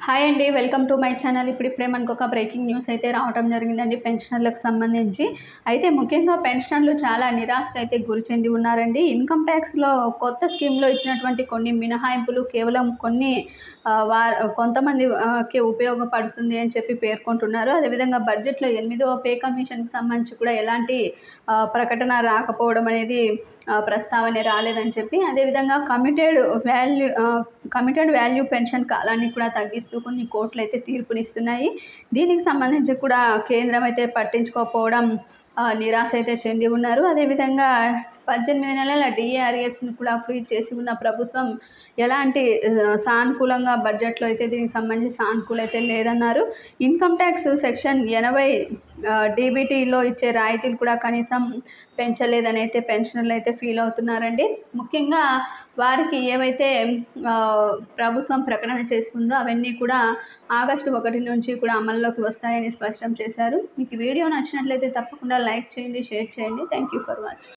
Hi అండి, welcome to my channel. ఇప్పుడిప్పుడే మనకు ఒక బ్రేకింగ్ న్యూస్ అయితే రావడం జరిగిందండి పెన్షనర్లకు సంబంధించి. అయితే ముఖ్యంగా పెన్షనర్లు చాలా నిరాశకు అయితే గురి చెంది ఉన్నారండి. ఇన్కమ్ ట్యాక్స్లో కొత్త స్కీమ్లో ఇచ్చినటువంటి కొన్ని మినహాయింపులు కేవలం కొన్ని కొంతమందికి ఉపయోగపడుతుంది అని చెప్పి పేర్కొంటున్నారు. అదేవిధంగా బడ్జెట్లో 8వ పే కమిషన్కి సంబంధించి కూడా ఎలాంటి ప్రకటన రాకపోవడం అనేది ప్రస్తావన రాలేదని చెప్పి, అదేవిధంగా కమిటెడ్ వాల్యూ పెన్షన్ కాలాన్ని కూడా తగ్గిస్తూ కొన్ని కోర్టులు అయితే తీర్పునిస్తున్నాయి. దీనికి సంబంధించి కూడా కేంద్రం అయితే పట్టించుకోకపోవడం నిరాశ అయితే చెంది ఉన్నారు. అదేవిధంగా 18 నెలల డిఏ అరియర్స్ని కూడా ఫ్రీ చేసి ఉన్న ప్రభుత్వం ఎలాంటి సానుకూలంగా బడ్జెట్లో అయితే దీనికి సంబంధించి సానుకూల అయితే లేదన్నారు. ఇన్కమ్ ట్యాక్స్ సెక్షన్ 80 డీబీటీలో ఇచ్చే రాయితీలు కూడా కనీసం పెంచలేదని అయితే పెన్షనర్లు అయితే ఫీల్ అవుతున్నారండి. ముఖ్యంగా వారికి ఏవైతే ప్రభుత్వం ప్రకటన చేసుకుందో అవన్నీ కూడా ఆగస్టు 1 నుంచి కూడా అమల్లోకి వస్తాయని స్పష్టం చేశారు. మీకు వీడియో నచ్చినట్లయితే తప్పకుండా లైక్ చేయండి, షేర్ చేయండి. Thank you for watching.